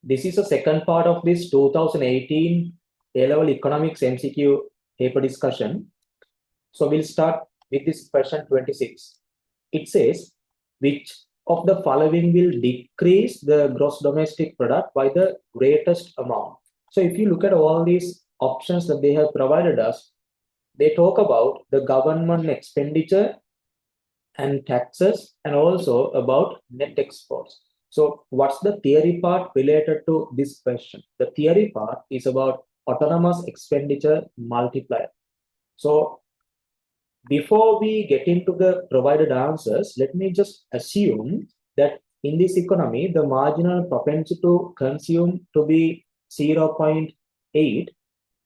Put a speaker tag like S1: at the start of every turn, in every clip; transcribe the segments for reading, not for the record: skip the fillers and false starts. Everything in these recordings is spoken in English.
S1: this is the second part of this 2018 A-level Economics MCQ paper discussion. So we'll start with this question 26. It says, which of the following will decrease the gross domestic product by the greatest amount? So if you look at all these options that they have provided us, they talk about the government expenditure and taxes and also about net exports. So what's the theory part related to this question? The theory part is about autonomous expenditure multiplier. So before we get into the provided answers, let me just assume that in this economy, the marginal propensity to consume to be 0.8,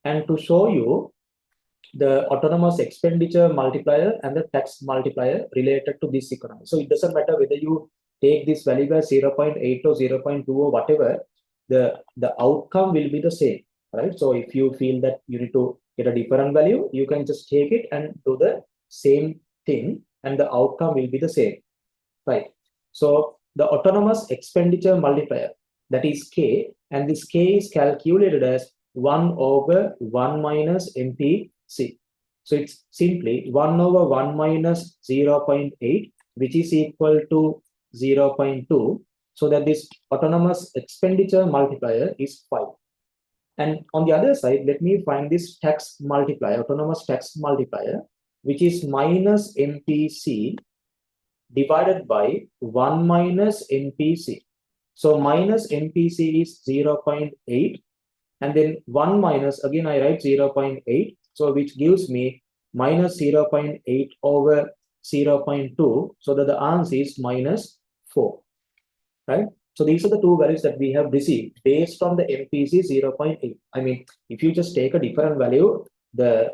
S1: and to show you the autonomous expenditure multiplier and the tax multiplier related to this economy. So it doesn't matter whether you take this value as 0.8 or 0.2 or whatever, the outcome will be the same, right? So if you feel that you need to get a different value, you can just take it and do the same thing and the outcome will be the same, right? So the autonomous expenditure multiplier, that is K, and this K is calculated as 1 over 1 minus MPC. So it's simply 1 over 1 minus 0.8, which is equal to 0.2. So that this autonomous expenditure multiplier is 5. And on the other side, let me find this tax multiplier, autonomous tax multiplier, which is minus MPC divided by 1 minus MPC. So minus MPC is 0.8. And then 1 minus, again I write 0.8, so which gives me minus 0.8 over 0.2, so that the answer is minus 4, right? So these are the two values that we have received based on the MPC 0.8. I mean, if you just take a different value, the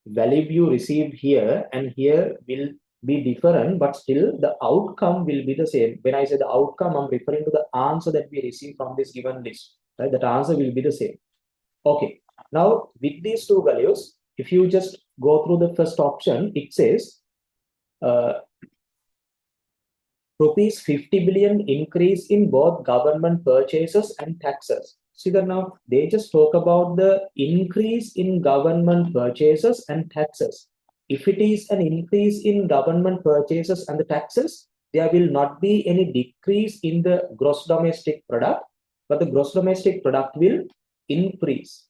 S1: value you received here and here will be different, but still the outcome will be the same. When I say the outcome, I'm referring to the answer that we received from this given list, right? That answer will be the same. Okay, now with these two values, if you just go through the first option, it says rupees 50 billion increase in both government purchases and taxes. See that now they just talk about the increase in government purchases and taxes. If it is an increase in government purchases and the taxes, there will not be any decrease in the gross domestic product, but the gross domestic product will increase,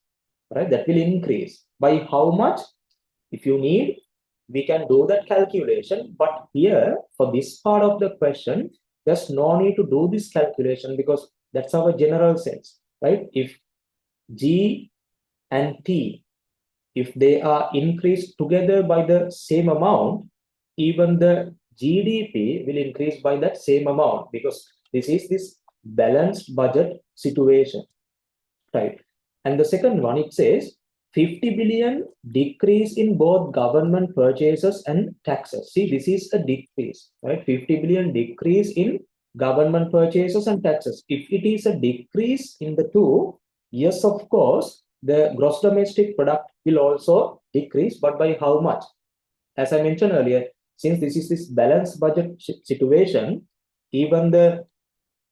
S1: right? That will increase by how much? If you need, we can do that calculation, but here for this part of the question, there's no need to do this calculation because that's our general sense, right? If G and T, if they are increased together by the same amount, even the GDP will increase by that same amount because this is this balanced budget situation, right? And the second one, it says 50 billion decrease in both government purchases and taxes. See, this is a decrease, right? 50 billion decrease in government purchases and taxes. If it is a decrease in the two, yes, of course, the gross domestic product will also decrease, but by how much? As I mentioned earlier, since this is this balanced budget situation, even the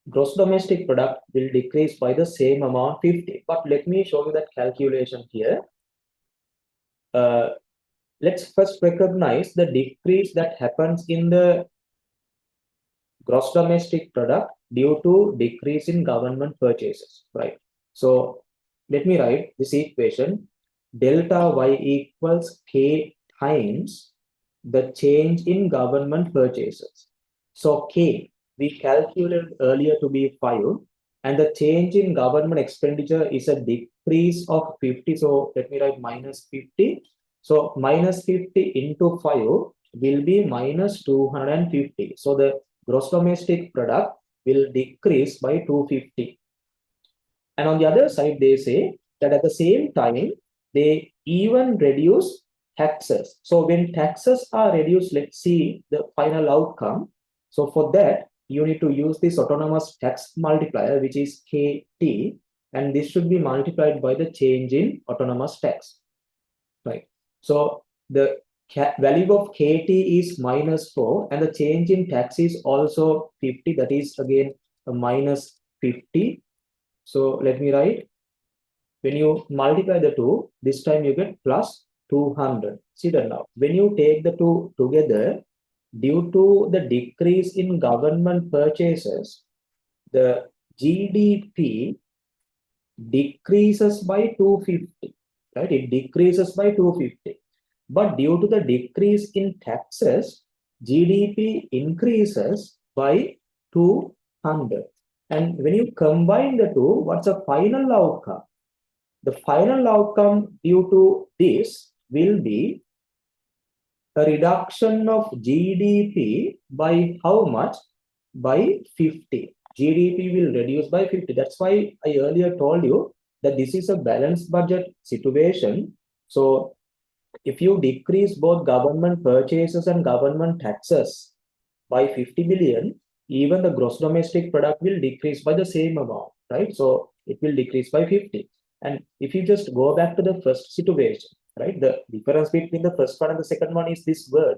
S1: gross domestic product will decrease by the same amount, 50. But let me show you that calculation here. Let's first recognize the decrease that happens in the gross domestic product due to decrease in government purchases, right? So let me write this equation. Delta Y equals K times the change in government purchases. So K, we calculated earlier to be 5, and the change in government expenditure is a decrease of 50. So let me write minus 50. So minus 50 into 5 will be minus 250. So the gross domestic product will decrease by 250. And on the other side, they say that at the same time, they even reduce taxes. So when taxes are reduced, let's see the final outcome. So for that, you need to use this autonomous tax multiplier, which is KT, and this should be multiplied by the change in autonomous tax, right? So the value of KT is minus 4, and the change in tax is also 50, that is again a minus 50. So let me write. When you multiply the two, this time you get plus 200. See that now. When you take the two together, due to the decrease in government purchases, the GDP decreases by 250, right? It decreases by 250. But due to the decrease in taxes, GDP increases by 200. And when you combine the two, what's the final outcome? The final outcome due to this will be a reduction of GDP by how much? By 50. GDP will reduce by 50. That's why I earlier told you that this is a balanced budget situation. So if you decrease both government purchases and government taxes by 50 billion, even the gross domestic product will decrease by the same amount, right? So it will decrease by 50. And if you just go back to the first situation, right? The difference between the first one and the second one is this word.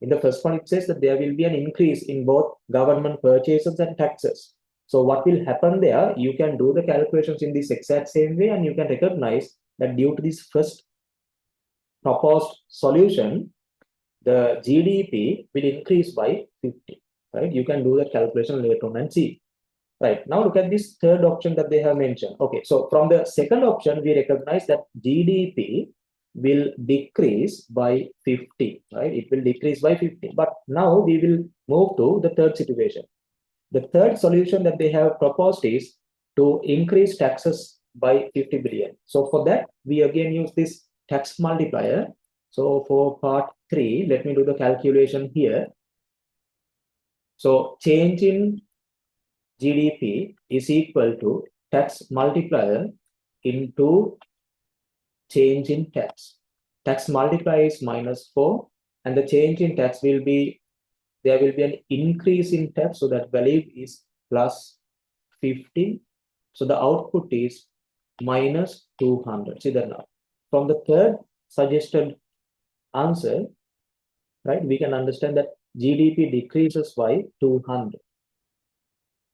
S1: In the first one, it says that there will be an increase in both government purchases and taxes. So what will happen there? You can do the calculations in this exact same way, and you can recognize that due to this first proposed solution, the GDP will increase by 50, right? You can do the calculation later on and see. Right, now look at this third option that they have mentioned. Okay, so from the second option, we recognize that GDP will decrease by 50, right? It will decrease by 50. But now we will move to the third situation. The third solution that they have proposed is to increase taxes by 50 billion. So for that, we again use this tax multiplier. So for part 3, let me do the calculation here. So change in GDP is equal to tax multiplier into change in tax. Tax multiplier is -4, and the change in tax will be, there will be an increase in tax, so that value is plus 50. So the output is -200. See that now. From the third suggested answer, right, we can understand that GDP decreases by 200.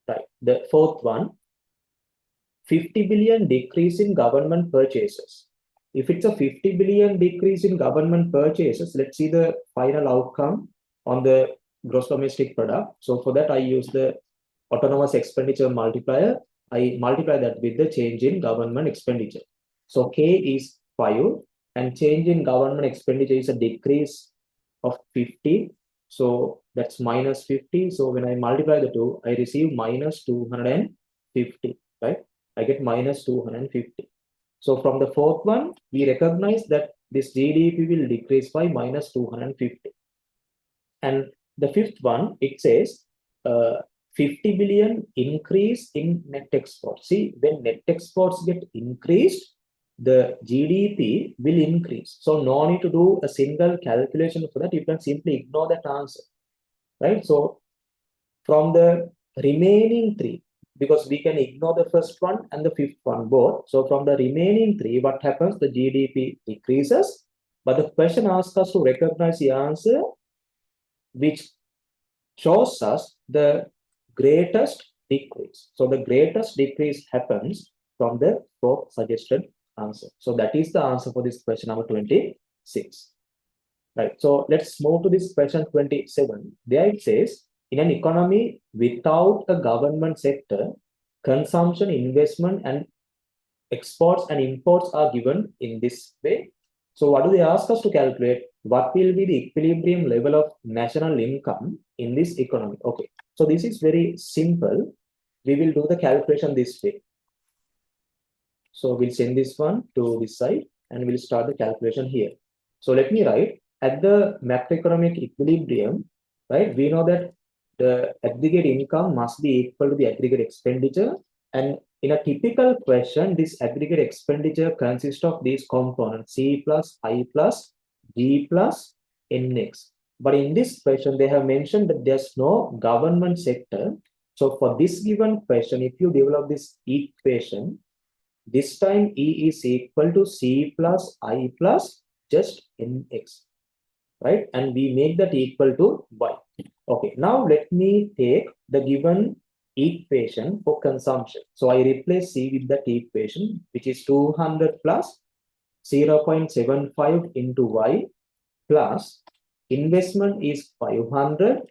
S1: Right. The fourth one, 50 billion decrease in government purchases. If it's a 50 billion decrease in government purchases, let's see the final outcome on the gross domestic product. So for that, I use the autonomous expenditure multiplier. I multiply that with the change in government expenditure. So K is 5, and change in government expenditure is a decrease of 50. So that's -50. So when I multiply the two, I receive -250, right? I get -250. So from the fourth one, we recognize that this GDP will decrease by -250. And the fifth one, it says 50 billion increase in net exports. See, when net exports get increased, the GDP will increase. So no need to do a single calculation for that. You can simply ignore that answer, right? So from the remaining 3, because we can ignore the first one and the fifth one both. So from the remaining 3, what happens? The GDP decreases, but the question asks us to recognize the answer which shows us the greatest decrease. So the greatest decrease happens from the fourth suggested answer. So that is the answer for this question number 26. Right. So let's move to this question 27. There it says, in an economy without a government sector, consumption, investment, and exports and imports are given in this way. So what do they ask us to calculate? What will be the equilibrium level of national income in this economy? Okay. So this is very simple. We will do the calculation this way. So we'll send this one to this side and we'll start the calculation here. So let me write, at the macroeconomic equilibrium, right? We know that the aggregate income must be equal to the aggregate expenditure. And in a typical question, this aggregate expenditure consists of these components, C plus I plus G plus NX. But in this question, they have mentioned that there's no government sector. So for this given question, if you develop this equation, this time E is equal to C plus I plus just NX, right? And we make that equal to Y. Okay, now let me take the given equation for consumption. So I replace C with that equation, which is 200 plus 0.75 into Y plus investment is 500,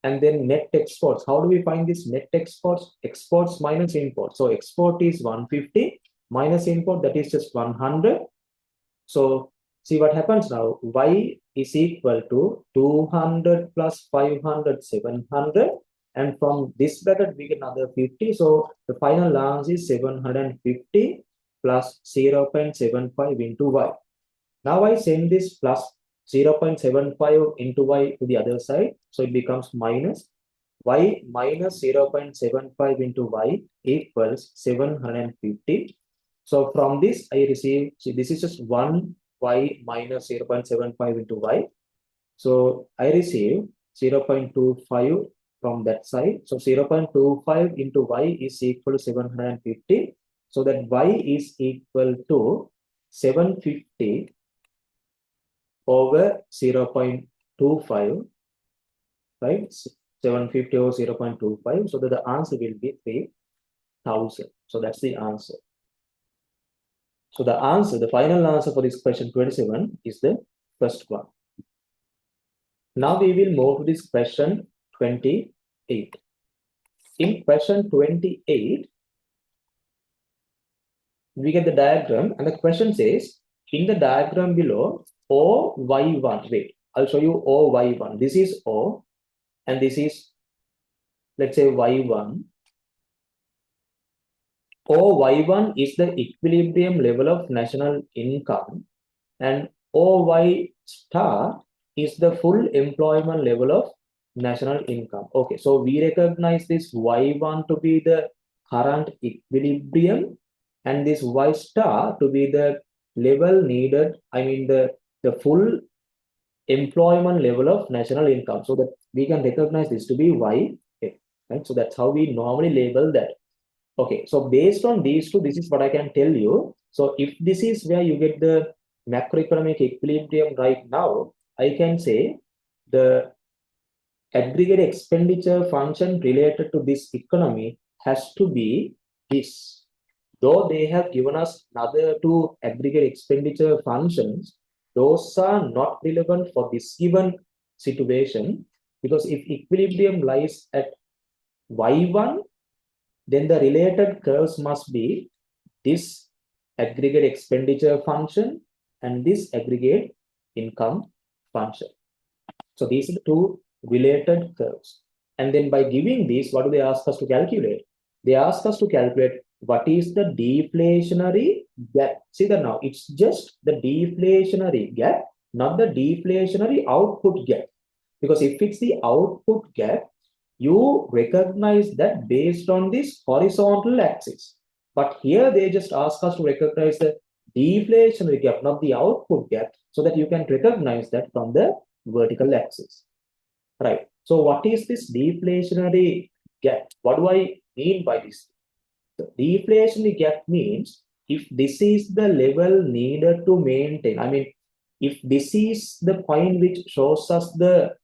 S1: and then net exports. How do we find this net exports? Exports minus import. So export is 150 minus import, that is just 100. So see what happens now. Y is equal to 200 plus 500, 700. And from this bracket, we get another 50. So the final answer is 750 plus 0.75 into Y. Now I send this plus 0.75 into Y to the other side. So it becomes minus Y minus 0.75 into Y equals 750. So from this, I receive, see, this is just 1 Y minus 0.75 into Y. So I receive 0.25 from that side. So 0.25 into Y is equal to 750. So that Y is equal to 750 over 0.25, right? 750 over 0.25. So that the answer will be 3,000. So that's the answer. So the answer, the final answer for this question 27 is the first one. Now we will move to this question 28. In question 28, we get the diagram, and the question says, in the diagram below, OY1, wait, I'll show you OY1. This is O, and this is, let's say, Y1. OY1 is the equilibrium level of national income, and OY star is the full employment level of national income. Okay, so we recognize this Y1 to be the current equilibrium, and this Y star to be the level needed, I mean the full employment level of national income, so that we can recognize this to be Y, right? So that's how we normally label that. Okay, so based on these two, this is what I can tell you. So if this is where you get the macroeconomic equilibrium right now, I can say the aggregate expenditure function related to this economy has to be this. Though they have given us another two aggregate expenditure functions, those are not relevant for this given situation, because if equilibrium lies at Y1, then the related curves must be this aggregate expenditure function and this aggregate income function. So these are the two related curves. And then by giving these, what do they ask us to calculate? They ask us to calculate what is the deflationary gap. See that now, it's just the deflationary gap, not the deflationary output gap. Because if it's the output gap, you recognize that based on this horizontal axis. But here they just ask us to recognize the deflationary gap, not the output gap, so that you can recognize that from the vertical axis. Right. So what is this deflationary gap? What do I mean by this? The deflationary gap means if this is the level needed to maintain, I mean, if this is the point which shows us the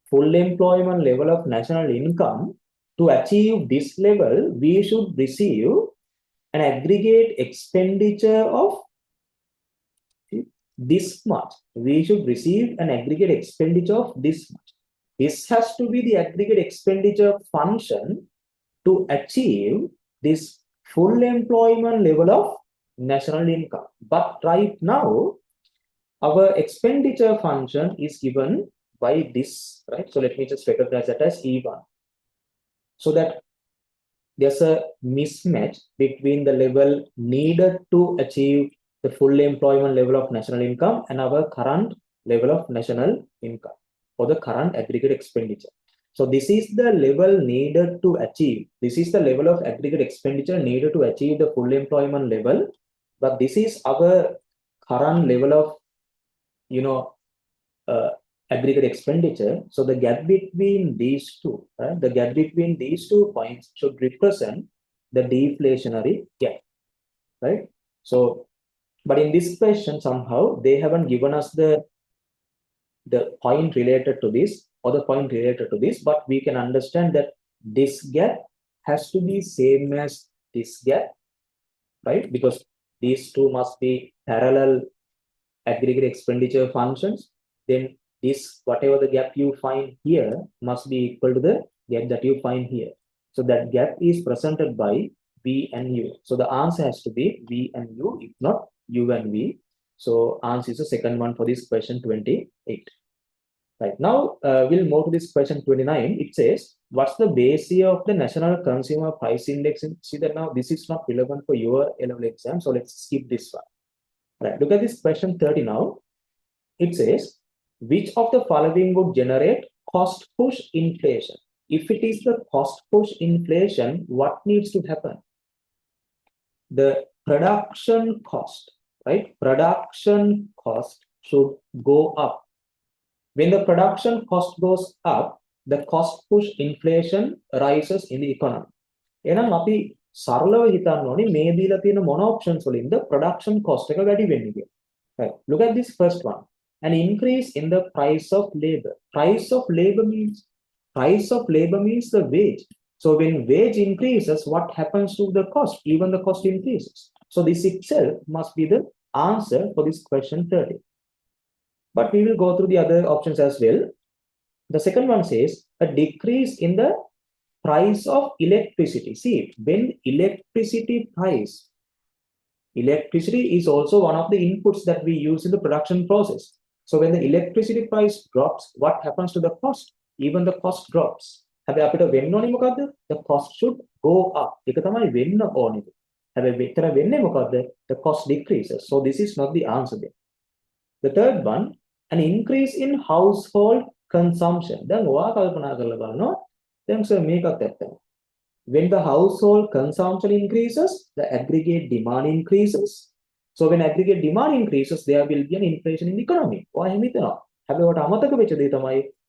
S1: full employment level of national income, to achieve this level, we should receive an aggregate expenditure of this much. We should receive an aggregate expenditure of this much. This has to be the aggregate expenditure function to achieve this full employment level of national income. But right now, our expenditure function is given by this, right? So let me just recognize that as E1. So that there's a mismatch between the level needed to achieve the full employment level of national income and our current level of national income, or the current aggregate expenditure. So this is the level needed to achieve. This is the level of aggregate expenditure needed to achieve the full employment level. But this is our current level of, aggregate expenditure. So the gap between these two, right? The gap between these 2 points should represent the deflationary gap, right? So, but in this question, somehow they haven't given us the point related to this or the point related to this, but we can understand that this gap has to be same as this gap, right? Because these two must be parallel aggregate expenditure functions. Then this, whatever the gap you find here, must be equal to the gap that you find here. So that gap is presented by V and U. So the answer has to be V and U, if not U and V. So answer is the second one for this question 28. Right, now we'll move to this question 29. It says, what's the basis of the National Consumer Price Index? See that now this is not relevant for your A-level exam, so let's skip this one. Right, look at this question 30 now. It says, which of the following would generate cost push inflation? If it is the cost push inflation, what needs to happen? The production cost, right? Production cost should go up. When the production cost goes up, the cost push inflation rises in the economy. එහෙනම් අපි සරලව හිතන්න ඕනේ මේ දීලා තියෙන මොන options වලින්ද production cost එක වැඩි වෙන්නේ කියලා. Right. Look at this first one. An increase in the price of labor. Price of labor means the wage. So when wage increases, what happens to the cost? Even the cost increases. So this itself must be the answer for this question 30. But we will go through the other options as well. The second one says a decrease in the price of electricity. See, when electricity is also one of the inputs that we use in the production process. So when the electricity price drops, what happens to the cost? Even the cost drops. The cost should go up. The cost decreases. So this is not the answer there. The third one, an increase in household consumption. When the household consumption increases, the aggregate demand increases. So when aggregate demand increases, there will be an inflation in the economy.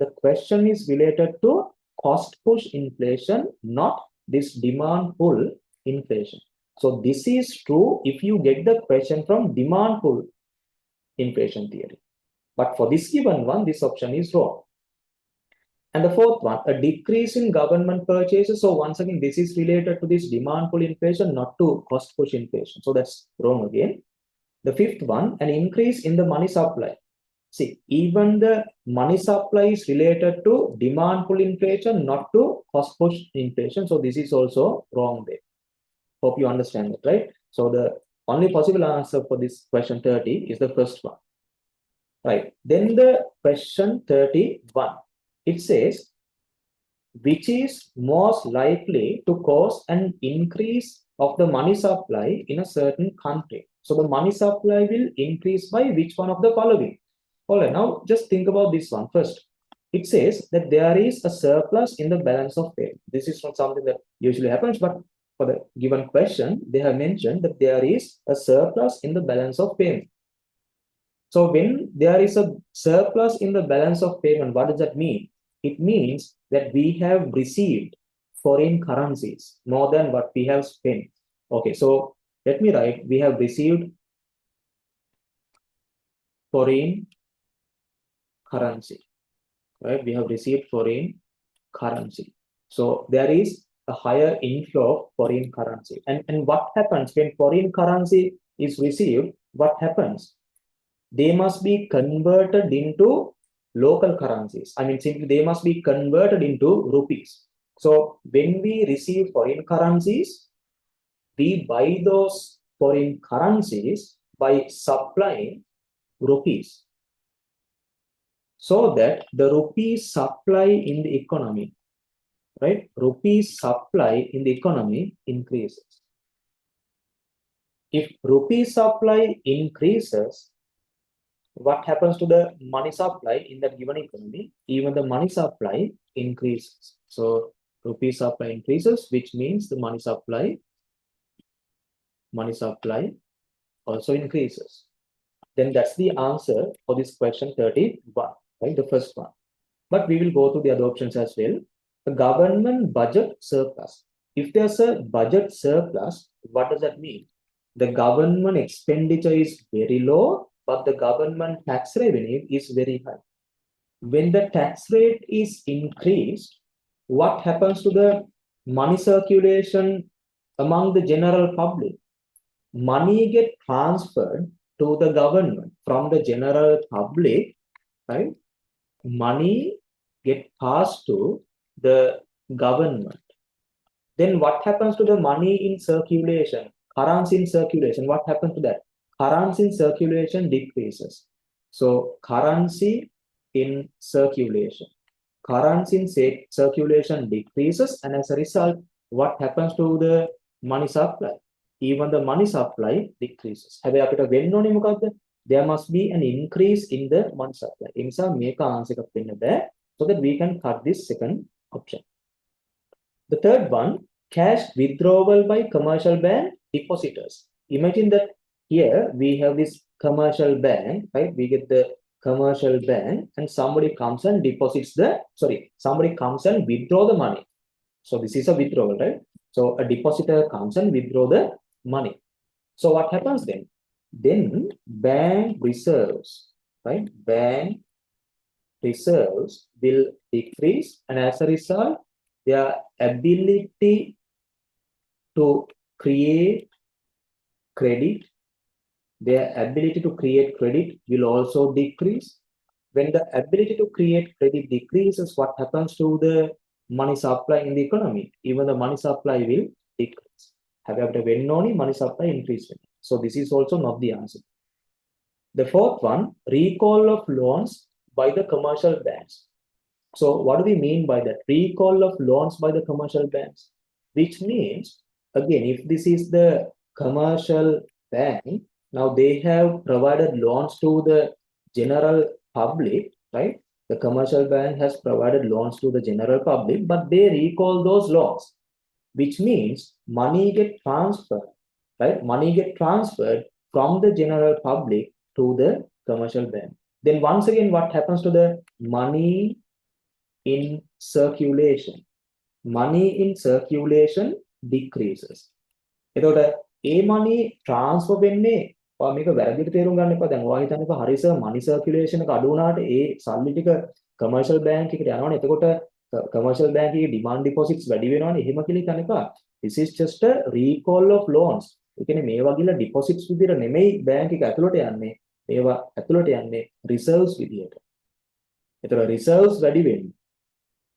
S1: The question is related to cost push inflation, not this demand pull inflation. So this is true if you get the question from demand pull inflation theory. But for this given one, this option is wrong. And the fourth one, a decrease in government purchases. So once again, this is related to this demand pull inflation, not to cost push inflation. So that's wrong again. The fifth one, an increase in the money supply. See, even the money supply is related to demand pull inflation, not to cost push inflation. So this is also wrong there. Hope you understand it, right? So the only possible answer for this question 30 is the first one. Right. Then the question 31. It says, which is most likely to cause an increase of the money supply in a certain country? So the money supply will increase by which one of the following? All right, now just think about this one first. It says that there is a surplus in the balance of payment. This is not something that usually happens, but for the given question, they have mentioned that there is a surplus in the balance of payment. So when there is a surplus in the balance of payment, what does that mean? It means that we have received foreign currencies more than what we have spent. Okay, so let me write, we have received foreign currency, right? We have received foreign currency. So there is a higher inflow of foreign currency. And what happens when foreign currency is received? What happens? They must be converted into local currencies. I mean, simply they must be converted into rupees. So when we receive foreign currencies, we buy those foreign currencies by supplying rupees, so that the rupee supply in the economy, right? Rupee supply in the economy increases. If rupee supply increases, what happens to the money supply in that given economy? Even the money supply increases. So rupee supply increases, which means the money supply also increases. Then that's the answer for this question 31, right? The first one. But we will go through the other options as well. The government budget surplus. If there's a budget surplus, what does that mean? The government expenditure is very low, but the government tax revenue is very high. When the tax rate is increased, what happens to the money circulation among the general public. Money get transferred to the government from the general public, right? Money get passed to the government. Then what happens to the money in circulation? Currency in circulation, what happens to that? Currency in circulation decreases. So currency in circulation. Currency in circulation decreases, and as a result, what happens to the money supply? Even the money supply decreases. There must be an increase in the money supply. So that we can cut this second option. The third one, cash withdrawal by commercial bank depositors. Imagine that here we have this commercial bank, right? We get the commercial bank and somebody comes and somebody comes and withdraw the money. So this is a withdrawal, right? So a depositor comes and withdraw the money. So what happens then? Then bank reserves, right? Bank reserves will decrease, and as a result, their ability to create credit, will also decrease. When the ability to create credit decreases, what happens to the money supply in the economy? Even the money supply will decrease. Money supply increase. So this is also not the answer. The fourth one, recall of loans by the commercial banks. So what do we mean by that? Recall of loans by the commercial banks, which means, again, if this is the commercial bank, now they have provided loans to the general public, right? The commercial bank has provided loans to the general public, but they recall those loans, which means money get transferred, right? Money get transferred from the general public to the commercial bank. Then once again, what happens to the money in circulation? Money in circulation decreases. A money transfer වෙන්නේ මේක වැරදිට තේරුම් ගන්න එපා. දැන් ඔයා හිතන්න එපා හරි සර් money circulation එක අඩු වුණාට ඒ සල්ලි ටික commercial bank එකට යනවනේ. එතකොට commercial bank එකේ demand deposits වැඩි වෙනවනේ. එහෙම කියලා හිතන්න එපා. This is just a recall of loans. ඒ කියන්නේ මේවා ගිහලා deposits විදිහට නෙමෙයි bank එක ඇතුළට යන්නේ. මේවා ඇතුළට යන්නේ reserves විදිහට. ඒතර reserves වැඩි වෙන්නේ.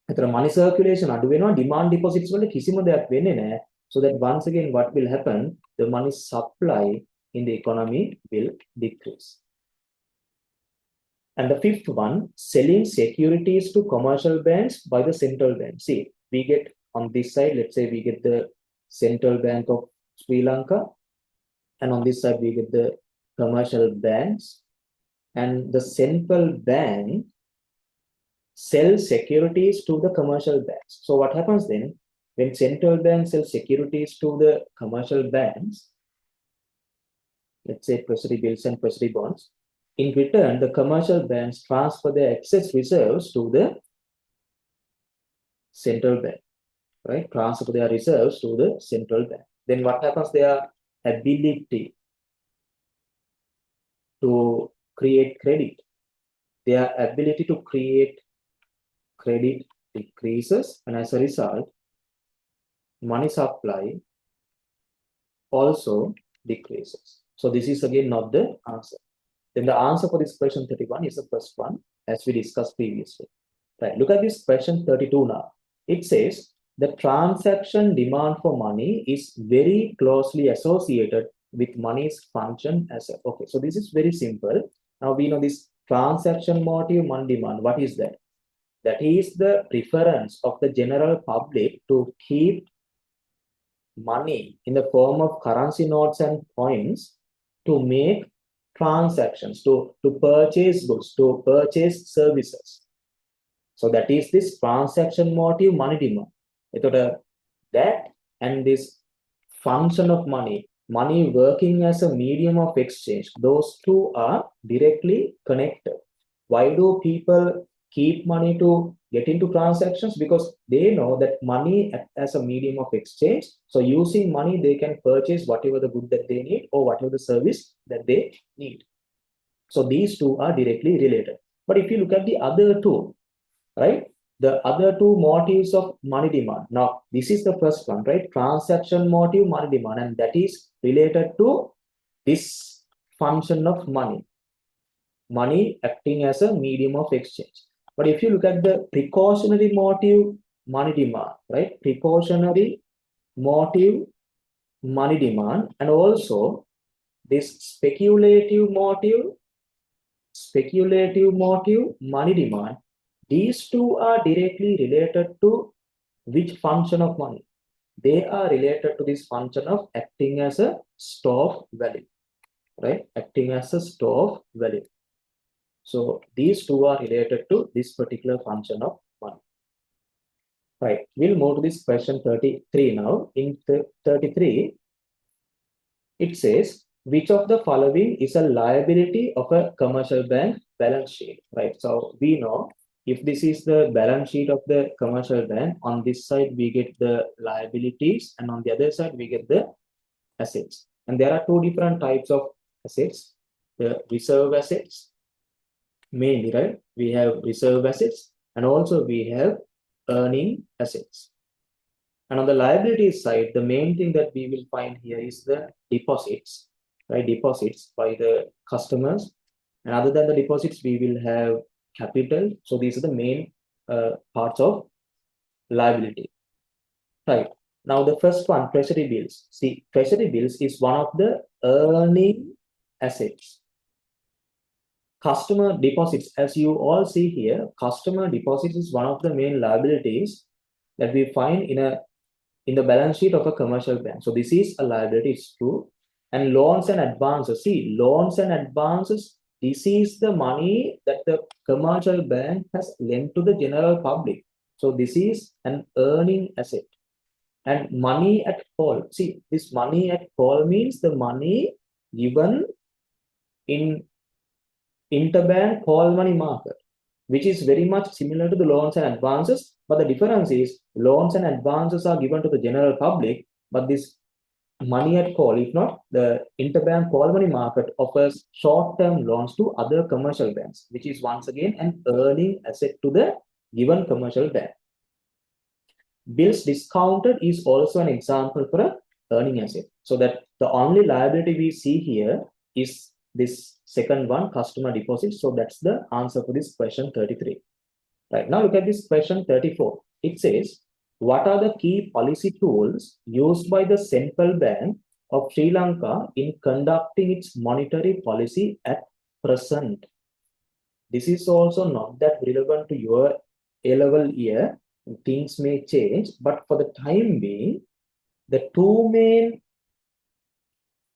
S1: ඒතර money circulation අඩු වෙනවා, demand deposits වල කිසිම දෙයක් වෙන්නේ නැහැ. So that once again, what will happen? The money supply in the economy will decrease. And the fifth one, selling securities to commercial banks by the central bank. See, we get on this side, let's say we get the Central Bank of Sri Lanka, and on this side we get the commercial banks, and the central bank sells securities to the commercial banks. So what happens then? When central bank sells securities to the commercial banks, let's say treasury bills and treasury bonds, in return, the commercial banks transfer their excess reserves to the central bank, right? Transfer their reserves to the central bank. Then what happens? Their ability to create credit, their ability to create credit decreases, and as a result, money supply also decreases. So this is again not the answer. Then the answer for this question 31 is the first one, as we discussed previously. Right. Look at this question 32 now. It says the transaction demand for money is very closely associated with money's function as a. Okay, so this is very simple. Now we know this transaction motive, money demand. What is that? That is the preference of the general public to keep money in the form of currency notes and coins to make transactions, to purchase goods, to purchase services. So that is this transaction motive, money demand. That and this function of money, money working as a medium of exchange, those two are directly connected. Why do people keep money to get into transactions? Because they know that money as a medium of exchange. So using money, they can purchase whatever the good that they need or whatever the service that they need. So these two are directly related. But if you look at the other two, right? the other two motives of money demand. Now, this is the first one, right? Transaction motive, money demand, and that is related to this function of money. Money acting as a medium of exchange. But if you look at the precautionary motive, money demand, right? Precautionary motive, money demand, and also this speculative motive, money demand, these two are directly related to which function of money? They are related to this function of acting as a store of value, right? Acting as a store of value. So these two are related to this particular function of money. Right, we'll move to this question 33 now. In 33, it says, which of the following is a liability of a commercial bank balance sheet, right? So we know if this is the balance sheet of the commercial bank, on this side we get the liabilities and on the other side we get the assets. And there are two different types of assets, the reserve assets, mainly, right? We have reserve assets and also we have earning assets. And on the liabilities side, the main thing that we will find here is the deposits, right? Deposits by the customers. And other than the deposits, we will have capital. So these are the main parts of liability, right? Now the first one, treasury bills. See, treasury bills is one of the earning assets. Customer deposits, as you all see here, customer deposits is one of the main liabilities that we find in the balance sheet of a commercial bank. So this is a liability, it's true. And loans and advances. See, loans and advances, this is the money that the commercial bank has lent to the general public. So this is an earning asset. And money at call. See, this money at call means the money given in interbank call money market, which is very much similar to the loans and advances. But the difference is loans and advances are given to the general public, but this money at call, if not, the interbank call money market offers short-term loans to other commercial banks, which is once again an earning asset to the given commercial bank. Bills discounted is also an example for an earning asset. So that the only liability we see here is this second one, customer deposits. So that's the answer for this question 33. Right, now look at this question 34. It says, what are the key policy tools used by the Central Bank of Sri Lanka in conducting its monetary policy at present? This is also not that relevant to your A-level year. Things may change, but for the time being, the two main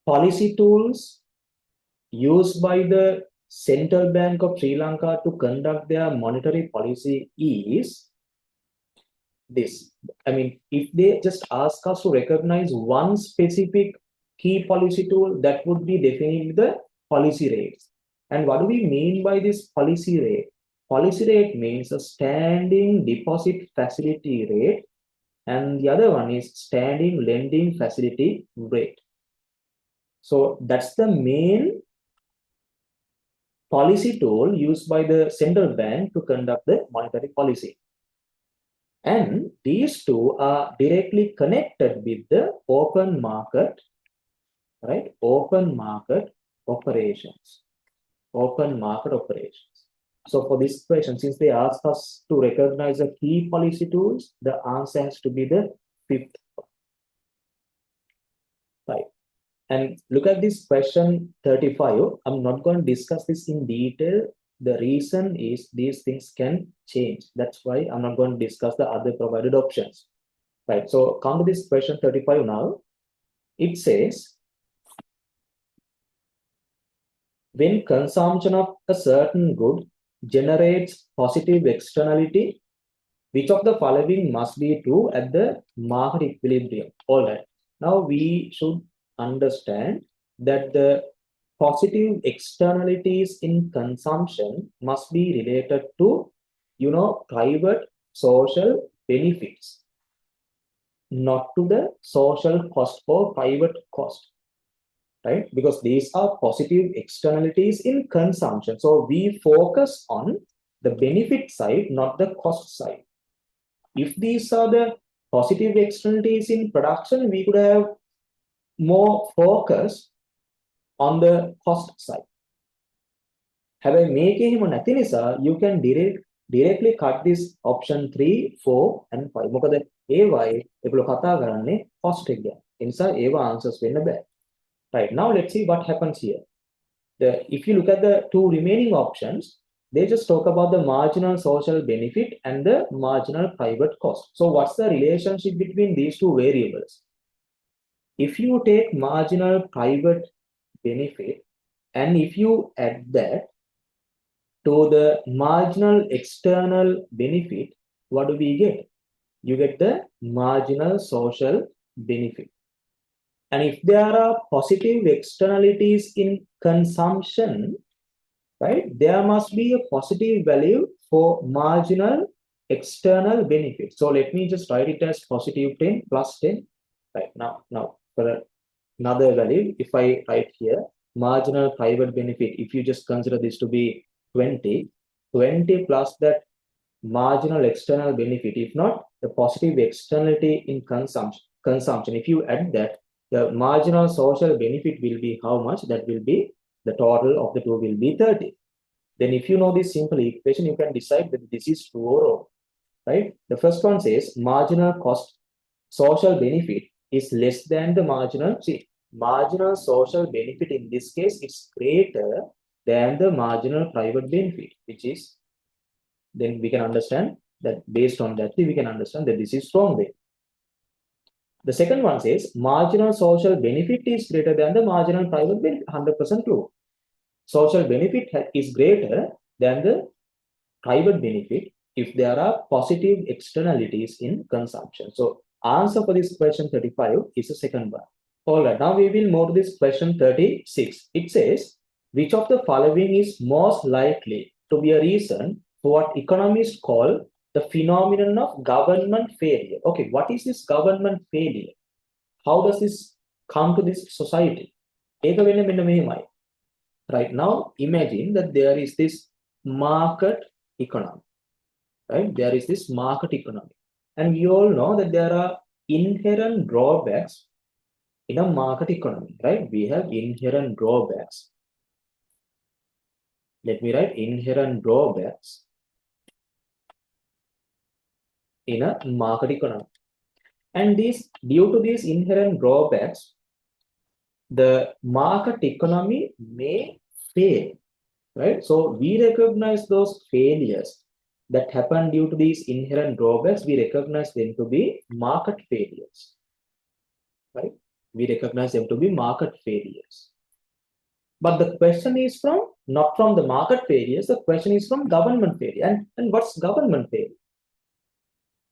S1: policy tools used by the Central Bank of Sri Lanka to conduct their monetary policy is this. I mean, if they just ask us to recognize one specific key policy tool, that would be definitely the policy rates. And what do we mean by this policy rate? Policy rate means a standing deposit facility rate, and the other one is standing lending facility rate. So that's the main policy tool used by the central bank to conduct the monetary policy. And these two are directly connected with the open market, right? Open market operations. Open market operations. So for this question, since they asked us to recognize the key policy tools, the answer has to be the fifth one. Right. And look at this question 35. I'm not going to discuss this in detail. The reason is these things can change. That's why I'm not going to discuss the other provided options. Right. So come to this question 35 now. It says, when consumption of a certain good generates positive externality, which of the following must be true at the market equilibrium? All right. Now we should understand that the positive externalities in consumption must be related to, private social benefits, not to the social cost or private cost. Right? Because these are positive externalities in consumption. So we focus on the benefit side, not the cost side. If these are the positive externalities in production, we could have more focus on the cost side. Have make you can directly cut this option 3, 4, and 5. මොකද ඒවයි ඒගොල්ලෝ කතා කරන්නේ cost එක ගැන. ඒ නිසා ඒව answers වෙන්න බෑ. Right, now let's see what happens here. If you look at the two remaining options, they just talk about the marginal social benefit and the marginal private cost. So what's the relationship between these two variables? If you take marginal private benefit and if you add that to the marginal external benefit, what do we get? You get the marginal social benefit. And if there are positive externalities in consumption, right, there must be a positive value for marginal external benefit. So let me just write it as positive 10 plus 10. Right, now for another value, if I write here marginal private benefit, if you just consider this to be 20 plus that marginal external benefit, if not the positive externality in consumption, if you add that, the marginal social benefit will be how much? That will be the total of the two will be 30. Then if you know this simple equation, you can decide whether this is true or wrong, right? The first one says marginal cost social benefit is less than the marginal social benefit in this case is greater than the marginal private benefit, which is, then we can understand that based on that, we can understand that this is wrong way. The second one says marginal social benefit is greater than the marginal private benefit, 100% true. Social benefit is greater than the private benefit if there are positive externalities in consumption. So answer for this question 35 is the second one. All right, now we will move to this question 36. It says, which of the following is most likely to be a reason for what economists call the phenomenon of government failure? Okay, what is this government failure? How does this come to this society? Right now, imagine that there is this market economy, right? There is this market economy. And we all know that there are inherent drawbacks in a market economy, right? We have inherent drawbacks. Let me write inherent drawbacks in a market economy. And due to these inherent drawbacks, the market economy may fail, right? So we recognize those failures that happen due to these inherent drawbacks. We recognize them to be market failures, right? We recognize them to be market failures. But the question is not from the market failures, the question is from government failure. And what's government failure?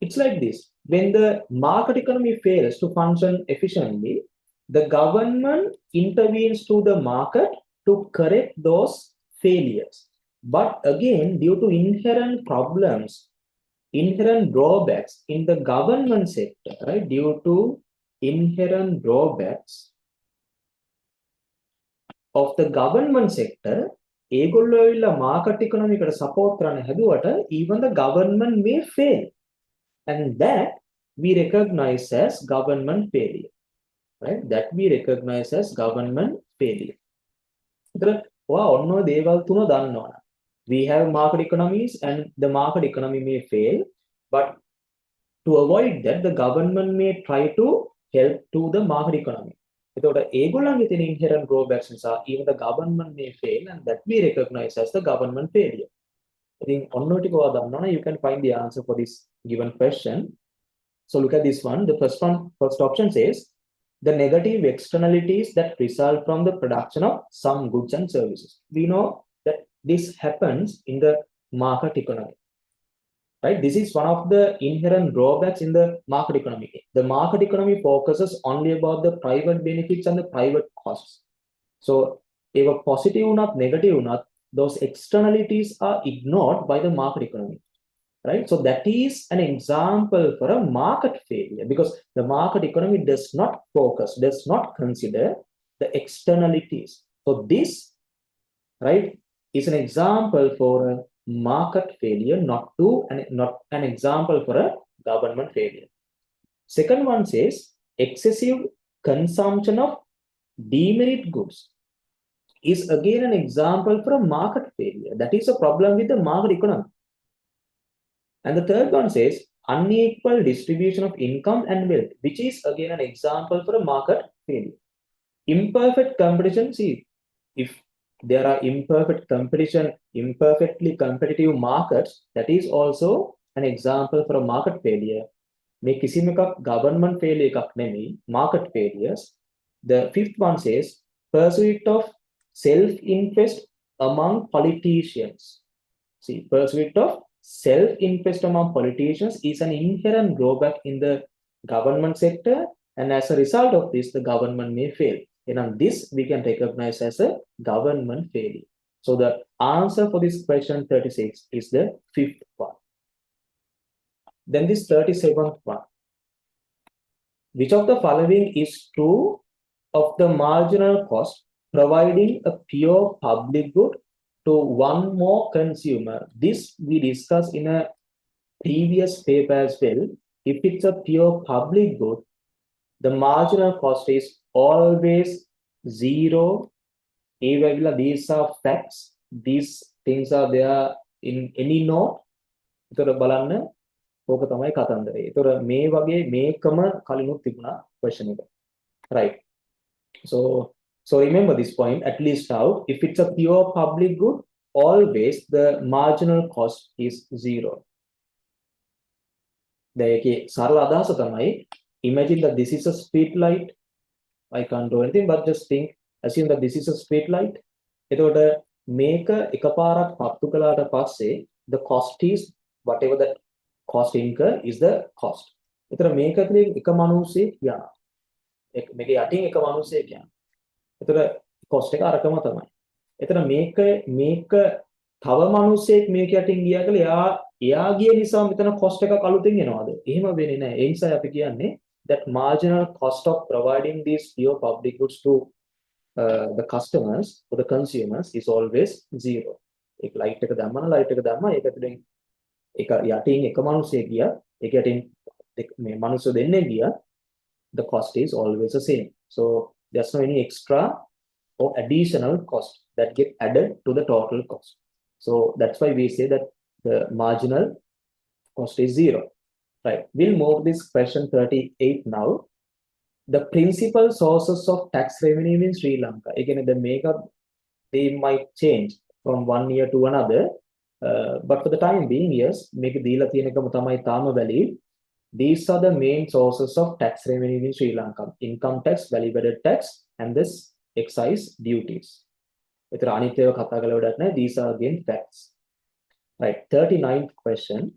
S1: It's like this. When the market economy fails to function efficiently, the government intervenes to the market to correct those failures. But again, due to inherent problems, inherent drawbacks in the government sector, right? Due to inherent drawbacks of the government sector, market economy support even the government may fail. And that we recognize as government failure, right? That we recognize as government failure. We have market economies and the market economy may fail, but to avoid that, the government may try to help to the market economy. Inherent drawbacks, even the government may fail, and that we recognize as the government failure. I think you can find the answer for this given question. So look at this one. The first option says the negative externalities that result from the production of some goods and services. We know that this happens in the market economy, right? This is one of the inherent drawbacks in the market economy. The market economy focuses only about the private benefits and the private costs. So if a positive or not, negative or not, those externalities are ignored by the market economy, right? So that is an example for a market failure, because the market economy does not focus, does not consider the externalities. So this, right, is an example for a market failure, not an example for a government failure. Second one says excessive consumption of demerit goods is again an example for a market failure. That is a problem with the market economy. And the third one says unequal distribution of income and wealth, which is again an example for a market failure. Imperfect competition, see, if there are imperfect competition, imperfectly competitive markets, that is also an example for a market failure. Make කිසිම එකක් government failure එකක් නෙමෙයි, market failures. The fifth one says pursuit of self-interest among politicians. See, pursuit of self-interest among politicians is an inherent drawback in the government sector, and as a result of this, the government may fail. And this we can recognize as a government failure. So the answer for this question 36 is the fifth one. Then this 37th one. Which of the following is true of the marginal cost providing a pure public good to one more consumer? This we discussed in a previous paper as well. If it's a pure public good, the marginal cost is always zero. These are facts. These things are there in any note. ඕක තමයි කතන්දරේ. ඒතර මේ වගේ මේකම කලිනුත් තිබුණා question එක. Right. So remember this point at least out. If it's a pure public good, always the marginal cost is zero. ඒකේ සරල අදහස තමයි imagine that this is a street light. I can't do anything but just assume that this is a street light. එතකොට මේක එකපාරක් පත්තු කළාට පස්සේ the cost is whatever that cost incur is the cost. එතන මේක ඇතුලේ එක මිනිස්සෙක් යනවා. මේක යටින් එක මිනිස්සෙක් යනවා. එතන cost එක අරකම තමයි. එතන මේක තව මිනිස්සෙක් මේක යටින් ගියා කියලා එයා ගිය නිසා මෙතන cost එකක් අලුතෙන් එනවාද? එහෙම වෙන්නේ නැහැ. ඒ නිසා අපි කියන්නේ that marginal cost of providing these pure public goods to the customers or the consumers is always zero. ඒක light එක දැම්මම light එක දැම්මා ඒක ඇතුලෙන් එක යටින් එක මිනිස්සෙක් ගියා ඒක යටින් මේ මිනිස්සු දෙන්නේ ගියා the cost is always the same. So there's no any extra or additional cost that get added to the total cost. So that's why we say that the marginal cost is zero. Right. We'll move this question 38 now. The principal sources of tax revenue in Sri Lanka. Again, the makeup they might change from one year to another. But for the time being, yes, make දීලා තියෙන එකම තමයි තාම valid. These are the main sources of tax revenue in Sri Lanka: income tax, value-added tax, and this excise duties. ඒතර අනිත් ඒවා කතා කරලා වැඩක් නැහැ. These are again facts. Right. 39th question.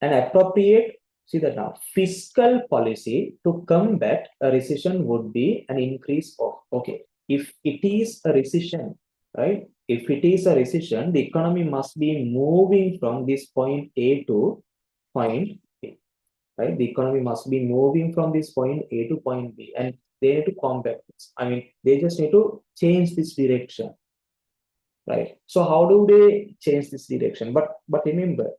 S1: An appropriate, see that now, fiscal policy to combat a recession would be an increase of, okay, if it is a recession, right? If it is a recession, the economy must be moving from this point A to point B, right? The economy must be moving from this point A to point B, and they need to combat this. I mean, they just need to change this direction, right? So how do they change this direction? But remember,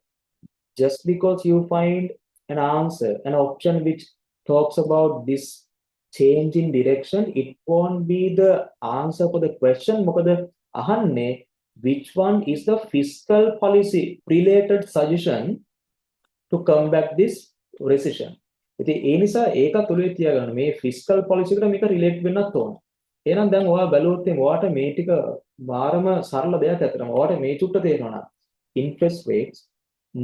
S1: just because you find an answer, an option which talks about this change in direction, it won't be the answer for the question. මොකද අහන්නේ which one is the fiscal policy related suggestion to combat this recession. ඉතින් ඒ නිසා ඒක තුලේ තියාගන්න මේ fiscal policy එකට මේක relate වෙන්නත් ඕන. එහෙනම් දැන් ඔයා බැලුවොත් ඔයාට මේ ටික බාරම සරල දෙයක් අතරම ඔයාට මේ චුට්ට තේරෙනවා. Interest rates,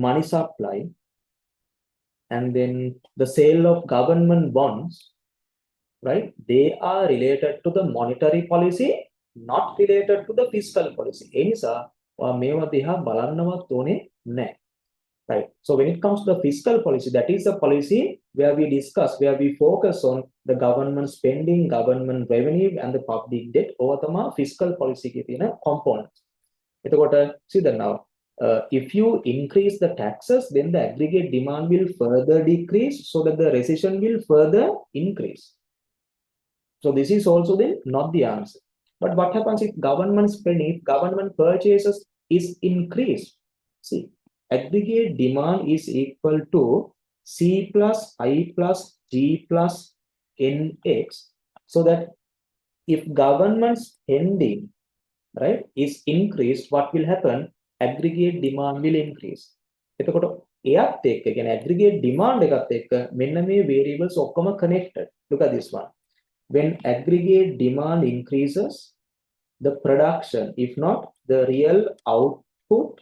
S1: money supply, and then the sale of government bonds, right? They are related to the monetary policy, not related to the fiscal policy. ඒ නිසා මේවා දිහා බලන්නවත් ඕනේ නැහැ. Right. So when it comes to the fiscal policy, that is a policy where we discuss, where we focus on the government spending, government revenue, and the public debt. Over the fiscal policy components. See that now. If you increase the taxes, then the aggregate demand will further decrease, so that the recession will further increase. So this is also then not the answer. But what happens if government spending, if government purchases is increased? See, aggregate demand is equal to C plus I plus G plus NX. So that if government spending, right, is increased, what will happen? Aggregate demand will increase. එතකොට එයත් එක්ක කියන්නේ aggregate demand එකත් එක්ක මෙන්න මේ variables ඔක්කොම connected. Look at this one. When aggregate demand increases, the production, if not the real output,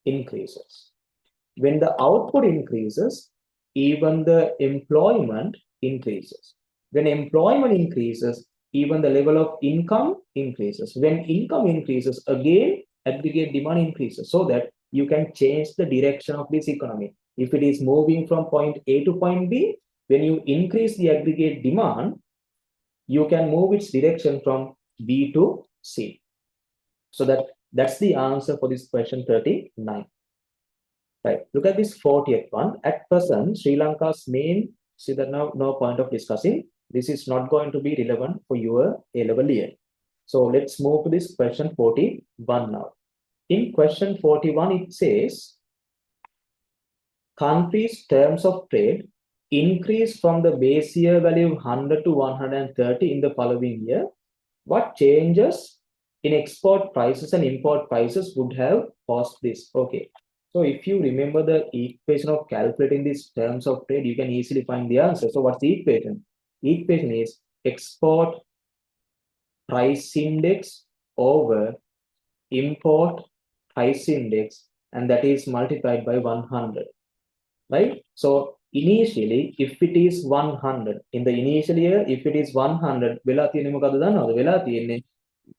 S1: increases. When the output increases, even the employment increases. When employment increases, even the level of income increases. When income increases, again, aggregate demand increases, so that you can change the direction of this economy. If it is moving from point A to point B, when you increase the aggregate demand, you can move its direction from B to C. So that's the answer for this question 39. Right. Look at this 40th one. At present, Sri Lanka's main, see that now no point of discussing. This is not going to be relevant for your A-level year. So let's move to this question 41 now. In question 41, it says, countries' terms of trade increase from the base year value of 100 to 130 in the following year. What changes in export prices and import prices would have caused this? Okay. So if you remember the equation of calculating these terms of trade, you can easily find the answer. So what's the equation? Equation is export price index over import price index, and that is multiplied by 100, right? So initially, if it is 100, in the initial year, if it is 100, වෙලා තියෙන්නේ මොකද්ද දන්නවද? වෙලා තියෙන්නේ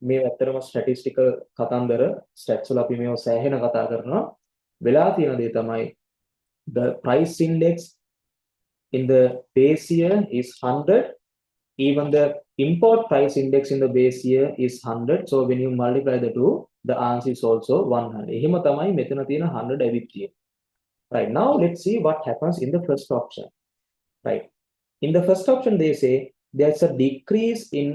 S1: මේ ඇත්තටම statistical කතන්දර stats වල අපි මේව සෑහෙන කතා කරනවා. වෙලා තියෙන දේ තමයි the price index in the base year is 100. Even the import price index in the base year is 100. So when you multiply the two, the answer is also 100. එහෙම තමයි මෙතන තියෙන 100 ඇවිත් තියෙන්නේ. Right, now let's see what happens in the first option. Right, in the first option they say there's a decrease in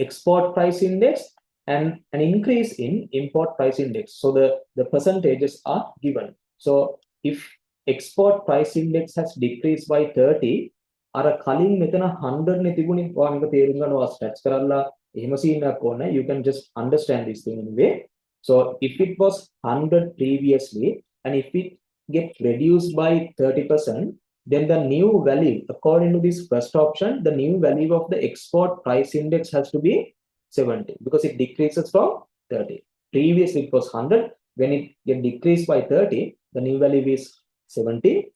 S1: export price index and an increase in import price index. So the percentages are given. So if export price index has decreased by 30, අර කලින් මෙතන 100 නේ තිබුණේ. ඔයා මේක තේරුම් ගන්නවා ස්ටැට්ස් කරලා එහෙම සීන් එකක් ඕනේ. You can just understand this thing anyway. So if it was 100 previously and if it get reduced by 30%, then the new value, according to this first option, the new value of the export price index has to be 70 because it decreases from 30. Previously it was 100. When it get decreased by 30, the new value is 70.